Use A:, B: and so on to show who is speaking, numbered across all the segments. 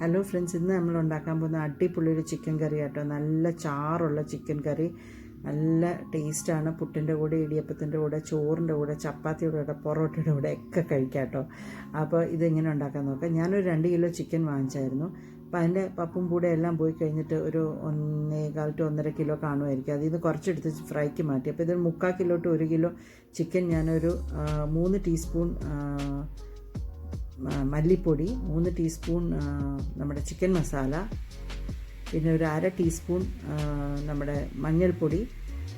A: Hello friends, ഇന്ന് നമ്മൾ ഉണ്ടാക്കാൻ പോകുന്ന അടിപൊളി ഒരു ചിക്കൻ കറി ആട്ടോ. നല്ല ചാറുള്ള ചിക്കൻ കറി, നല്ല ടേസ്റ്റാണ്. പുട്ടിൻ്റെ കൂടെ, ഇടിയപ്പത്തിൻ്റെ കൂടെ, ചോറിൻ്റെ കൂടെ, ചപ്പാത്തിയുടെ കൂടെ, പൊറോട്ടയുടെ കൂടെ ഒക്കെ കഴിക്കാം കേട്ടോ. അപ്പോൾ ഇതെങ്ങനെ ഉണ്ടാക്കാൻ നോക്കാം. ഞാനൊരു 2 കിലോ ചിക്കൻ വാങ്ങിച്ചായിരുന്നു. അപ്പോൾ അതിൻ്റെ പപ്പും കൂടെ എല്ലാം പോയി കഴിഞ്ഞിട്ട് ഒരു 1.25 to 1.5 കിലോ കാണുമായിരിക്കും. അതിൽ നിന്ന് കുറച്ചെടുത്ത് ഫ്രൈക്ക് മാറ്റി. അപ്പോൾ ഇതൊരു 3/4 കിലോ to 1 കിലോ ചിക്കൻ ഞാനൊരു 3 ടീസ്പൂൺ മല്ലിപ്പൊടി, 3 ടീസ്പൂൺ നമ്മുടെ ചിക്കൻ മസാല, പിന്നെ ഒരു 1/2 ടീസ്പൂൺ നമ്മുടെ മഞ്ഞൾപ്പൊടി,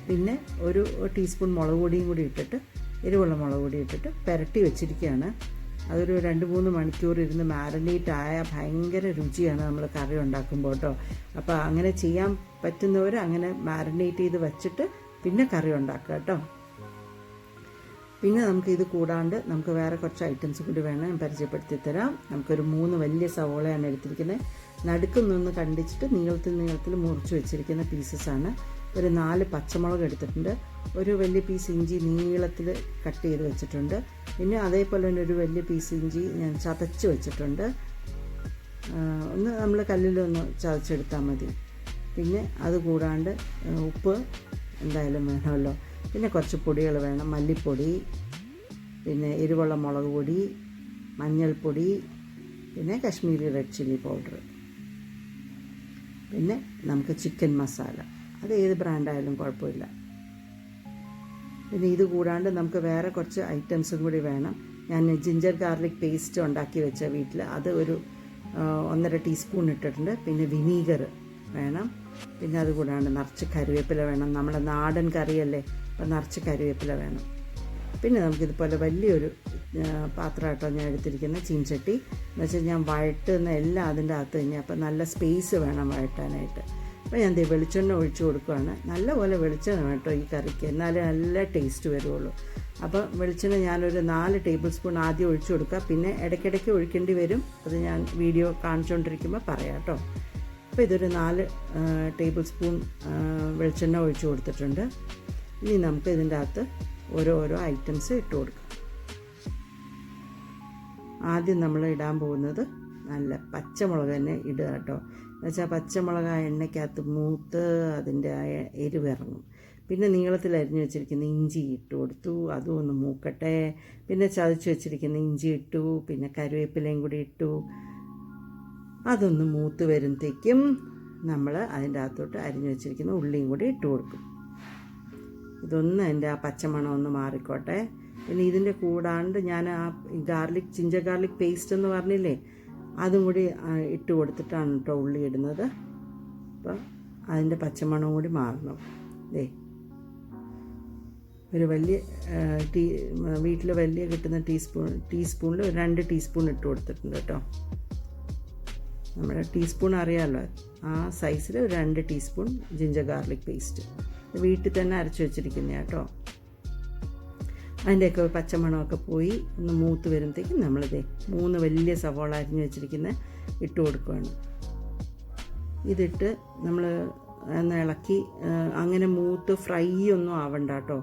A: പിന്നെ ഒരു ടീസ്പൂൺ മുളക് പൊടിയും കൂടി ഇട്ടിട്ട്, എരിവുള്ള മുളക് പൊടി ഇട്ടിട്ട് പുരട്ടി വെച്ചിരിക്കുകയാണ്. അതൊരു 2-3 മണിക്കൂർ ഇരുന്ന് മാരിനേറ്റ് ആയ ഭയങ്കര രുചിയാണ് നമ്മൾ കറി ഉണ്ടാക്കുമ്പോൾ കേട്ടോ. അപ്പോൾ അങ്ങനെ ചെയ്യാൻ പറ്റുന്നവർ അങ്ങനെ മാരിനേറ്റ് ചെയ്ത് വച്ചിട്ട് പിന്നെ കറി ഉണ്ടാക്കുക കേട്ടോ. പിന്നെ നമുക്ക് ഇത് കൂടാണ്ട് നമുക്ക് വേറെ കുറച്ച് ഐറ്റംസ് കൂടി വേണം, ഞാൻ പരിചയപ്പെടുത്തി തരാം. നമുക്കൊരു 3 വലിയ സവോളയാണ് എടുത്തിരിക്കുന്നത്. നടുക്കുന്നൊന്ന് കണ്ടിച്ചിട്ട് നീളത്തിൽ മുറിച്ച് വെച്ചിരിക്കുന്ന പീസസാണ്. ഒരു 4 പച്ചമുളക് എടുത്തിട്ടുണ്ട്. ഒരു വലിയ പീസ് ഇഞ്ചി നീളത്തിൽ കട്ട് ചെയ്ത് വെച്ചിട്ടുണ്ട്. പിന്നെ അതേപോലെ തന്നെ ഒരു വലിയ പീസ് ഇഞ്ചി ഞാൻ ചതച്ച് വെച്ചിട്ടുണ്ട്. ഒന്ന് നമ്മൾ കല്ലിലൊന്ന് ചതച്ചെടുത്താൽ മതി. പിന്നെ അത് കൂടാണ്ട് ഉപ്പ് എന്തായാലും വേണമല്ലോ. പിന്നെ കുറച്ച് പൊടികൾ വേണം. മല്ലിപ്പൊടി, പിന്നെ എരിവുള്ള മുളക് പൊടി, മഞ്ഞൾപ്പൊടി, പിന്നെ കാശ്മീരി റെഡ് ചില്ലി പൗഡർ, പിന്നെ നമുക്ക് ചിക്കൻ മസാല, അത് ഏത് ബ്രാൻഡായാലും കുഴപ്പമില്ല. പിന്നെ ഇത് കൂടാണ്ട് നമുക്ക് വേറെ കുറച്ച് ഐറ്റംസും കൂടി വേണം. ഞാൻ ജിഞ്ചർ ഗാർലിക് പേസ്റ്റ് ഉണ്ടാക്കി വെച്ച വീട്ടിൽ അത് ഒരു 1.5 ടീസ്പൂൺ ഇട്ടിട്ടുണ്ട്. പിന്നെ വിനീഗർ വേണം. പിന്നെ അത് കൂടാണ്ട് നിറച്ച് കറിവേപ്പില വേണം. നമ്മുടെ നാടൻ കറിയല്ലേ, അപ്പോൾ നിറച്ച് കറിവേപ്പില വേണം. പിന്നെ നമുക്കിതുപോലെ വലിയൊരു പാത്രമായിട്ടോ ഞാൻ എടുത്തിരിക്കുന്ന ചീൻചട്ടി. എന്ന് വെച്ചാൽ ഞാൻ വഴട്ടുന്ന എല്ലാം അതിൻ്റെ അകത്ത് തന്നെ. അപ്പോൾ നല്ല സ്പേസ് വേണം വഴട്ടാനായിട്ട്. അപ്പോൾ ഞാൻ വെളിച്ചെണ്ണ ഒഴിച്ച് കൊടുക്കുകയാണ്. നല്ലപോലെ വെളിച്ചെണ്ണ കേട്ടോ ഈ കറിക്ക്, എന്നാലേ നല്ല ടേസ്റ്റ് വരുള്ളൂ. അപ്പോൾ വെളിച്ചെണ്ണ ഞാനൊരു 4 ടേബിൾ സ്പൂൺ ആദ്യം ഒഴിച്ചു കൊടുക്കുക. പിന്നെ ഇടയ്ക്കിടയ്ക്ക് ഒഴിക്കേണ്ടി വരും. അത് ഞാൻ വീഡിയോ കാണിച്ചുകൊണ്ടിരിക്കുമ്പോൾ പറയാം കേട്ടോ. അപ്പോൾ ഇതൊരു 4 ടേബിൾ സ്പൂൺ വെളിച്ചെണ്ണ ഒഴിച്ചു കൊടുത്തിട്ടുണ്ട്. ഇനി നമുക്ക് ഇതിൻ്റെ അകത്ത് ഓരോരോ ഐറ്റംസ് ഇട്ട് കൊടുക്കാം. ആദ്യം നമ്മൾ ഇടാൻ പോകുന്നത് നല്ല പച്ചമുളക് തന്നെ ഇടുക കേട്ടോ. എന്നുവെച്ചാൽ പച്ചമുളക് ആ എണ്ണയ്ക്കകത്ത് മൂത്ത് അതിൻ്റെ എരിവ് ഇറങ്ങും. പിന്നെ നീളത്തിൽ അരിഞ്ഞു വെച്ചിരിക്കുന്ന ഇഞ്ചി ഇട്ട് കൊടുത്തു, അതും ഒന്ന് മൂക്കട്ടെ. പിന്നെ ചതച്ച് വെച്ചിരിക്കുന്ന ഇഞ്ചി ഇട്ടു, പിന്നെ കറിവേപ്പിലയും കൂടി ഇട്ടു. അതൊന്ന് മൂത്ത് വരുമ്പോഴത്തേക്കും നമ്മൾ അതിൻ്റെ അകത്തോട്ട് അരിഞ്ഞു വെച്ചിരിക്കുന്ന ഉള്ളിയും കൂടി ഇട്ട് കൊടുക്കും. ഇതൊന്ന് അതിൻ്റെ ആ പച്ചമണം ഒന്ന് മാറിക്കോട്ടെ. പിന്നെ ഇതിൻ്റെ കൂടാണ്ട് ഞാൻ ആ ജിഞ്ചർ ഗാർലിക് പേസ്റ്റ് എന്ന് പറഞ്ഞില്ലേ, അതും കൂടി ഇട്ട് കൊടുത്തിട്ടാണ് കേട്ടോ ഉള്ളി ഇടുന്നത്. അപ്പോൾ അതിൻ്റെ പച്ചമണവും കൂടി മാറണം. ഒരു വലിയ വീട്ടിൽ വലിയ കിട്ടുന്ന ടീസ്പൂണിൽ 2 ടീസ്പൂൺ ഇട്ട് കൊടുത്തിട്ടുണ്ട് കേട്ടോ. നമ്മുടെ ടീസ്പൂൺ അറിയാമല്ലോ, ആ സൈസിൽ 2 ടീസ്പൂൺ ജിഞ്ചർ ഗാർലിക് പേസ്റ്റ് വീട്ടിൽ തന്നെ അരച്ച് വെച്ചിരിക്കുന്ന കേട്ടോ. അതിൻ്റെയൊക്കെ പച്ചമണമൊക്കെ പോയി ഒന്ന് മൂത്ത് വരുമ്പോഴത്തേക്കും നമ്മളിത് 3 വലിയ സവോള അരിഞ്ഞ് വെച്ചിരിക്കുന്ന ഇട്ട് കൊടുക്കുകയാണ്. ഇതിട്ട് നമ്മൾ ഒന്ന് ഇളക്കി. അങ്ങനെ മൂത്ത് ഫ്രൈ ഒന്നും ആവണ്ട കേട്ടോ.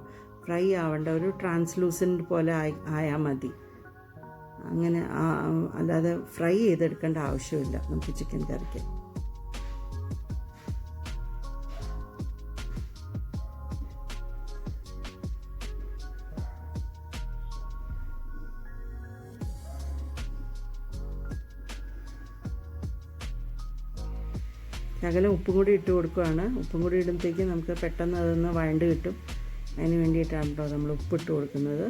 A: ഫ്രൈ ആവേണ്ട, ഒരു ട്രാൻസ്ലൂസൻറ്റ് പോലെ ആയാൽ മതി. അങ്ങനെ അല്ലാതെ ഫ്രൈ ചെയ്തെടുക്കേണ്ട ആവശ്യമില്ല നമുക്ക് ചിക്കൻ കറിക്ക്. ശകലം ഉപ്പും കൂടി ഇട്ട് കൊടുക്കുകയാണ്. ഉപ്പും കൂടി ഇടുമ്പോഴത്തേക്ക് നമുക്ക് പെട്ടെന്ന് അതൊന്ന് വഴണ്ട് കിട്ടും. അതിന് വേണ്ടിയിട്ടാണ് കേട്ടോ നമ്മൾ ഉപ്പിട്ട് കൊടുക്കുന്നത്.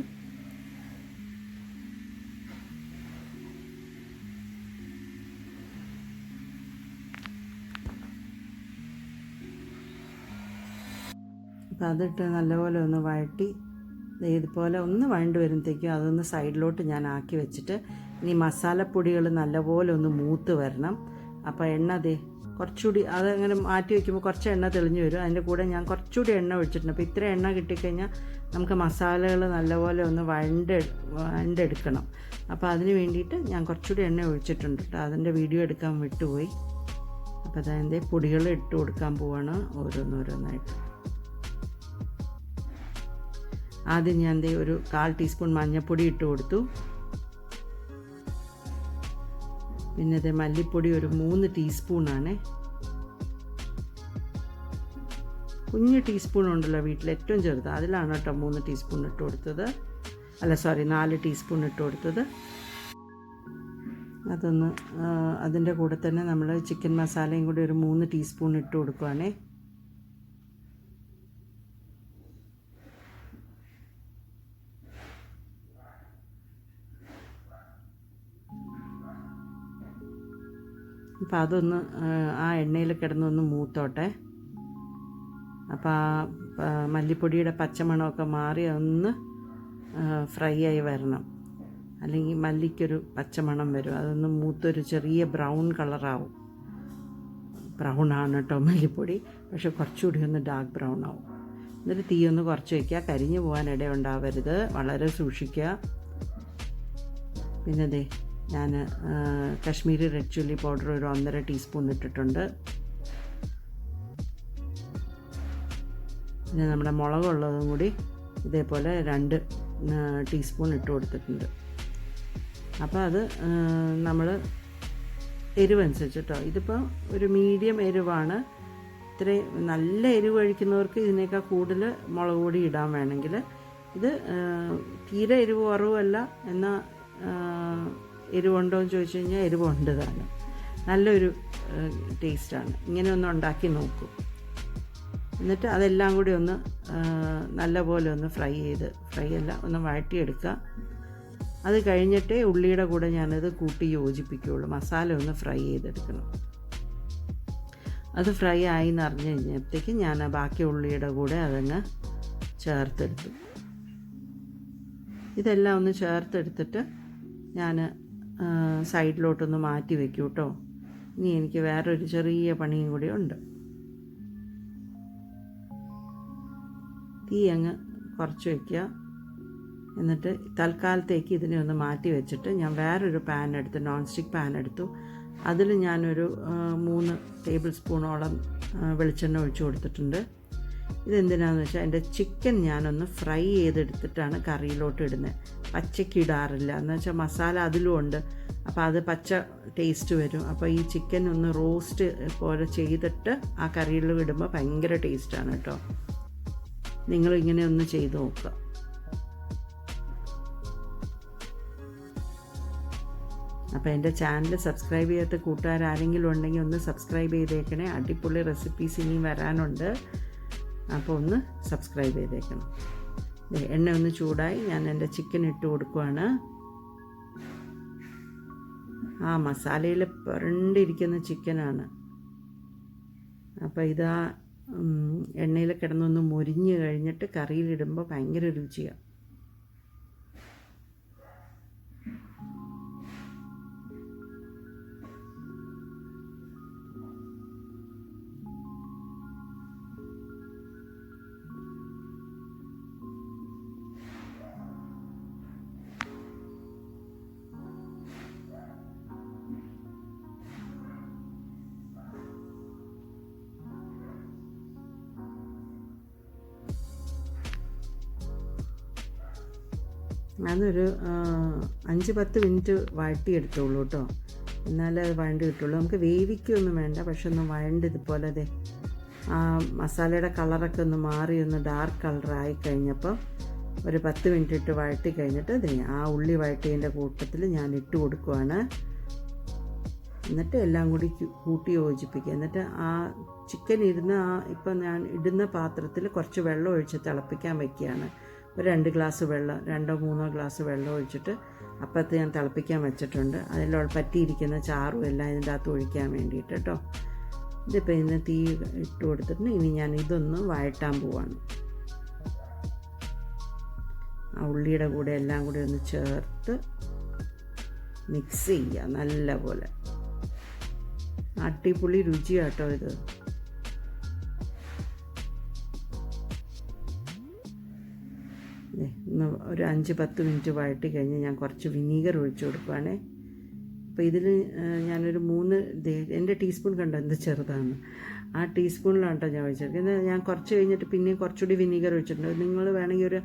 A: അപ്പോൾ അതിട്ട് നല്ലപോലെ ഒന്ന് വഴറ്റി ഇതുപോലെ ഒന്ന് വഴണ്ട് വരുമ്പോഴത്തേക്കും അതൊന്ന് സൈഡിലോട്ട് ഞാൻ ആക്കി വെച്ചിട്ട്, ഇനി മസാലപ്പൊടികൾ നല്ലപോലെ ഒന്ന് മൂത്ത് വരണം. അപ്പോൾ എണ്ണ കുറച്ചുകൂടി അതങ്ങനെ മാറ്റി വയ്ക്കുമ്പോൾ കുറച്ച് എണ്ണ തെളിഞ്ഞ് വരും. അതിൻ്റെ കൂടെ ഞാൻ കുറച്ചുകൂടി എണ്ണ ഒഴിച്ചിട്ടുണ്ട്. അപ്പോൾ ഇത്ര എണ്ണ കിട്ടിക്കഴിഞ്ഞാൽ നമുക്ക് മസാലകൾ നല്ലപോലെ ഒന്ന് വഴണ്ടെടുക്കണം. അപ്പോൾ അതിന് വേണ്ടിയിട്ട് ഞാൻ കുറച്ചുകൂടി എണ്ണ ഒഴിച്ചിട്ടുണ്ട് കേട്ടോ. അതിൻ്റെ വീഡിയോ എടുക്കാൻ വിട്ടുപോയി. അപ്പോൾ അതിൻ്റെ പൊടികൾ ഇട്ട് കൊടുക്കാൻ പോവാണ് ഓരോന്നോരോന്നായിട്ട്. ആദ്യം ഞാൻ ഒരു 1/4 ടീസ്പൂൺ മഞ്ഞൾപ്പൊടി ഇട്ട് കൊടുത്തു. പിന്നെ ഇത് മല്ലിപ്പൊടി ഒരു 3 ടീസ്പൂണാണ്. കുഞ്ഞ് ടീസ്പൂൺ ഉണ്ടല്ലോ വീട്ടിൽ, ഏറ്റവും ചെറുത്, അതിലാണ് കേട്ടോ 3 ടീസ്പൂൺ ഇട്ട് കൊടുത്തത്. 4 ടീസ്പൂൺ ഇട്ട് കൊടുത്തത്. അതൊന്ന് അതിൻ്റെ കൂടെ തന്നെ നമ്മൾ ചിക്കൻ മസാലയും കൂടി ഒരു 3 ടീസ്പൂൺ ഇട്ട് കൊടുക്കുവാണേ. അപ്പോൾ അതൊന്ന് ആ എണ്ണയിൽ കിടന്നൊന്ന് മൂത്തോട്ടെ. അപ്പോൾ ആ മല്ലിപ്പൊടിയുടെ പച്ചമണമൊക്കെ മാറി ഒന്ന് ഫ്രൈ ആയി വരണം. അല്ലെങ്കിൽ മല്ലിക്കൊരു പച്ചമണം വരും. അതൊന്ന് മൂത്തൊരു ചെറിയ ബ്രൗൺ കളറാവും. ബ്രൗണാണ് കേട്ടോ മല്ലിപ്പൊടി, പക്ഷെ കുറച്ചുകൂടി ഒന്ന് ഡാർക്ക് ബ്രൗൺ ആവും. എന്നിട്ട് തീ ഒന്ന് കുറച്ച് വയ്ക്കുക. കരിഞ്ഞു പോകാൻ ഇടയുണ്ടാവരുത്, വളരെ സൂക്ഷിക്കുക. പിന്നെ ദേ ഞാൻ കാശ്മീരി റെഡ് ചില്ലി പൗഡർ ഒരു 1.5 ടീസ്പൂൺ ഇട്ടിട്ടുണ്ട്. പിന്നെ നമ്മുടെ മുളകുള്ളതും കൂടി ഇതേപോലെ 2 ടീസ്പൂൺ ഇട്ട് കൊടുത്തിട്ടുണ്ട്. അപ്പോൾ അത് നമ്മൾ എരിവനുസരിച്ച് കേട്ടോ. ഇതിപ്പോൾ ഒരു മീഡിയം എരിവാണ്. ഇത്രയും നല്ല എരിവ് കഴിക്കുന്നവർക്ക് ഇതിനേക്കാൾ കൂടുതൽ മുളക് പൊടി ഇടാൻ വേണമെങ്കിൽ. ഇത് തീരെ എരിവ് കുറവല്ല, എന്നാൽ എരിവുണ്ടോ എന്ന് ചോദിച്ചു കഴിഞ്ഞാൽ എരിവുണ്ട് താനും. നല്ലൊരു ടേസ്റ്റാണ്. ഇങ്ങനെ ഒന്ന് ഉണ്ടാക്കി നോക്കൂ. എന്നിട്ട് അതെല്ലാം കൂടി ഒന്ന് നല്ലപോലെ ഒന്ന് ഫ്രൈ അല്ല ഒന്ന് വഴറ്റിയെടുക്കുക. അത് കഴിഞ്ഞിട്ടേ ഉള്ളിയുടെ കൂടെ ഞാനത് കൂട്ടി യോജിപ്പിക്കുകയുള്ളൂ. മസാല ഒന്ന് ഫ്രൈ ചെയ്തെടുക്കണം. അത് ഫ്രൈ ആയി എന്ന് അറിഞ്ഞു കഴിഞ്ഞപ്പോഴത്തേക്ക് ഞാൻ ബാക്കി ഉള്ളിയുടെ കൂടെ അതങ്ങ് ചേർത്തെടുത്തു. ഇതെല്ലാം ഒന്ന് ചേർത്തെടുത്തിട്ട് ഞാൻ സൈഡിലോട്ടൊന്ന് മാറ്റി വയ്ക്കും കേട്ടോ. ഇനി എനിക്ക് വേറൊരു ചെറിയ പണിയും കൂടി ഉണ്ട്. തീ അങ്ങ് കുറച്ച് വയ്ക്കുക. എന്നിട്ട് തൽക്കാലത്തേക്ക് ഇതിനെ ഒന്ന് മാറ്റി വെച്ചിട്ട് ഞാൻ വേറൊരു പാൻ എടുത്ത്, നോൺ സ്റ്റിക്ക് പാൻ എടുത്തു. അതിൽ ഞാനൊരു 3 ടേബിൾ സ്പൂണോളം വെളിച്ചെണ്ണ ഒഴിച്ചു കൊടുത്തിട്ടുണ്ട്. ഇതെന്തിനാണെന്ന് വെച്ചാൽ എൻ്റെ ചിക്കൻ ഞാനൊന്ന് ഫ്രൈ ചെയ്തെടുത്തിട്ടാണ് കറിയിലോട്ട് ഇടുന്നത്. പച്ചയ്ക്ക് ഇടാറില്ല. എന്ന് വെച്ചാൽ മസാല അതിലും ഉണ്ട്. അപ്പോൾ അത് പച്ച ടേസ്റ്റ് വരും. അപ്പോൾ ഈ ചിക്കൻ ഒന്ന് റോസ്റ്റ് പോലെ ചെയ്തിട്ട് ആ കറിയിൽ ഇടുമ്പോൾ ഭയങ്കര ടേസ്റ്റാണ് കേട്ടോ. നിങ്ങളിങ്ങനെ ഒന്ന് ചെയ്ത് നോക്കുക. അപ്പോൾ എൻ്റെ ചാനൽ സബ്സ്ക്രൈബ് ചെയ്യാത്ത കൂട്ടുകാരാരെങ്കിലും ഉണ്ടെങ്കിൽ ഒന്ന് സബ്സ്ക്രൈബ് ചെയ്തേക്കണേ. അടിപൊളി റെസിപ്പീസ് ഇനിയും വരാനുണ്ട്. അപ്പോൾ ഒന്ന് സബ്സ്ക്രൈബ് ചെയ്തേക്കണം. എണ്ണ ഒന്ന് ചൂടായി ഞാൻ എൻ്റെ ചിക്കൻ ഇട്ട് കൊടുക്കുവാണ്. ആ മസാലയിൽ പുരണ്ടിരിക്കുന്ന ചിക്കനാണ്. അപ്പോൾ ഇതാ എണ്ണയിൽ കിടന്നൊന്ന് മൊരിഞ്ഞ് കഴിഞ്ഞിട്ട് കറിയിലിടുമ്പോൾ ഭയങ്കര രുചിയാണ്. അതൊരു 5-10 മിനിറ്റ് വഴട്ടിയെടുത്തോളൂ കേട്ടോ. എന്നാലേ അത് വഴണ്ട് കിട്ടുള്ളൂ. നമുക്ക് വേവിക്കൊന്നും വേണ്ട, പക്ഷെ ഒന്ന് വഴണ്ട് ഇതുപോലെ അതെ ആ മസാലയുടെ കളറൊക്കെ ഒന്ന് മാറി ഒന്ന് ഡാർക്ക് കളറായി കഴിഞ്ഞപ്പോൾ ഒരു 10 മിനിറ്റ് ഇട്ട് വഴട്ടി കഴിഞ്ഞിട്ട് അതെ ആ ഉള്ളി വഴട്ടിയതിൻ്റെ കൂട്ടത്തിൽ ഞാൻ ഇട്ട് കൊടുക്കുവാണ്. എന്നിട്ട് എല്ലാം കൂടി കൂട്ടി യോജിപ്പിക്കുക. എന്നിട്ട് ആ ചിക്കൻ ഇരുന്ന് ഇപ്പം ഞാൻ ഇടുന്ന പാത്രത്തിൽ കുറച്ച് വെള്ളം ഒഴിച്ച് തിളപ്പിക്കാൻ വയ്ക്കുകയാണ്. ഒരു 2 ഗ്ലാസ് വെള്ളം, 2-3 ഗ്ലാസ് വെള്ളം ഒഴിച്ചിട്ട് അപ്പത്ത് ഞാൻ തിളപ്പിക്കാൻ വെച്ചിട്ടുണ്ട്. അതിലുള്ള പറ്റിയിരിക്കുന്ന ചാറും എല്ലാം ഇതിൻ്റെ അകത്ത് ഒഴിക്കാൻ വേണ്ടിയിട്ട് കേട്ടോ. ഇതിപ്പോൾ ഇതിന് തീ ഇട്ട് കൊടുത്തിട്ട് ഇനി ഞാൻ ഇതൊന്ന് വഴറ്റാൻ പോവാണ്. ആ ഉള്ളിയുടെ കൂടെ എല്ലാം കൂടി ഒന്ന് ചേർത്ത് മിക്സ് ചെയ്യുക നല്ല പോലെ. അടിപൊളി രുചിയാട്ടോ ഇത്. ഒരു 5-10 മിനിറ്റ് വഴറ്റി കഴിഞ്ഞ് ഞാൻ കുറച്ച് വിനീഗർ ഒഴിച്ചു കൊടുക്കുവാണേ. അപ്പോൾ ഇതിൽ ഞാനൊരു 3 എൻ്റെ ടീസ്പൂൺ കണ്ടോ എന്ത് ചെറുതാണ്. ആ ടീസ്പൂണിലാണ് കേട്ടോ ഞാൻ ഒഴിച്ചെടുക്കുന്നത്. ഞാൻ കുറച്ച് കഴിഞ്ഞിട്ട് പിന്നെയും കുറച്ചുകൂടി വിനീഗർ ഒഴിച്ചിട്ടുണ്ട്. നിങ്ങൾ വേണമെങ്കിൽ ഒരു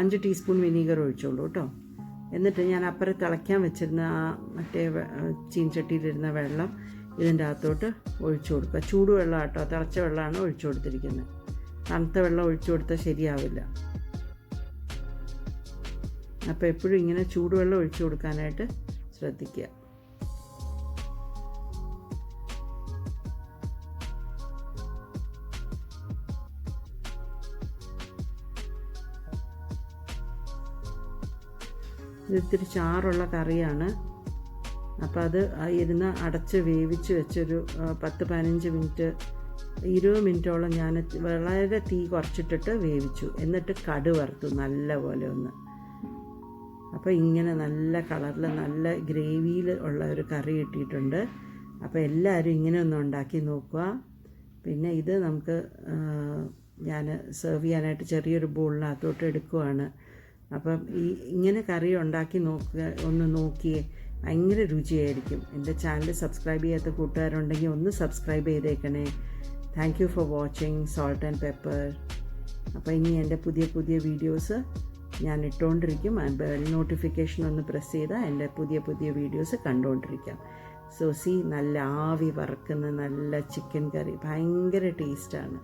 A: 5 ടീസ്പൂൺ വിനീഗർ ഒഴിച്ചോളൂ കേട്ടോ. എന്നിട്ട് ഞാൻ അപ്പുറം തിളയ്ക്കാൻ വെച്ചിരുന്ന ആ മറ്റേ ചീൻചട്ടിയിലിരുന്ന വെള്ളം ഇതിൻ്റെ അകത്തോട്ട് ഒഴിച്ചു കൊടുക്കുക. ചൂടുവെള്ളം കേട്ടോ, തിളച്ച വെള്ളമാണ് ഒഴിച്ചു കൊടുത്തിരിക്കുന്നത്. തണുത്ത വെള്ളം ഒഴിച്ചു കൊടുത്താൽ ശരിയാവില്ല. അപ്പോൾ എപ്പോഴും ഇങ്ങനെ ചൂടുവെള്ളം ഒഴിച്ചു കൊടുക്കാനായിട്ട് ശ്രദ്ധിക്കുക. ഇതിത്തിരി ചാറുള്ള കറിയാണ്. അപ്പോൾ അത് ഇരുന്ന് അടച്ച് വേവിച്ച് വെച്ചൊരു 10-15 മിനിറ്റ് 20 മിനിറ്റോളം ഞാൻ വളരെ തീ കുറച്ചിട്ടിട്ട് വേവിച്ചു. എന്നിട്ട് കടു വറുത്തു നല്ലപോലെ ഒന്ന്. അപ്പോൾ ഇങ്ങനെ നല്ല കളറിൽ നല്ല ഗ്രേവിയിൽ ഉള്ള ഒരു കറി കിട്ടിയിട്ടുണ്ട്. അപ്പോൾ എല്ലാവരും ഇങ്ങനെ ഒന്ന് ഉണ്ടാക്കി നോക്കുക. പിന്നെ ഇത് നമുക്ക് ഞാൻ സെർവ് ചെയ്യാനായിട്ട് ചെറിയൊരു ബോളിനകത്തോട്ട് എടുക്കുവാണ്. അപ്പം ഇങ്ങനെ കറി ഉണ്ടാക്കി നോക്കിയേ, ഭയങ്കര രുചിയായിരിക്കും. എൻ്റെ ചാനൽ സബ്സ്ക്രൈബ് ചെയ്യാത്ത കൂട്ടുകാരുണ്ടെങ്കിൽ ഒന്ന് സബ്സ്ക്രൈബ് ചെയ്തേക്കണേ. Thank you for watching salt and pepper. അപ്പോൾ ഇനി എൻ്റെ പുതിയ വീഡിയോസ് ഞാൻ ഇട്ടുകൊണ്ടിരിക്കും. ബെൽ നോട്ടിഫിക്കേഷൻ ഒന്ന് പ്രസ് ചെയ്താൽ എൻ്റെ പുതിയ വീഡിയോസ് കണ്ടുകൊണ്ടിരിക്കാം. സോ നല്ല ആവി വറക്കുന്ന നല്ല ചിക്കൻ കറി ഭയങ്കര ടേസ്റ്റാണ്.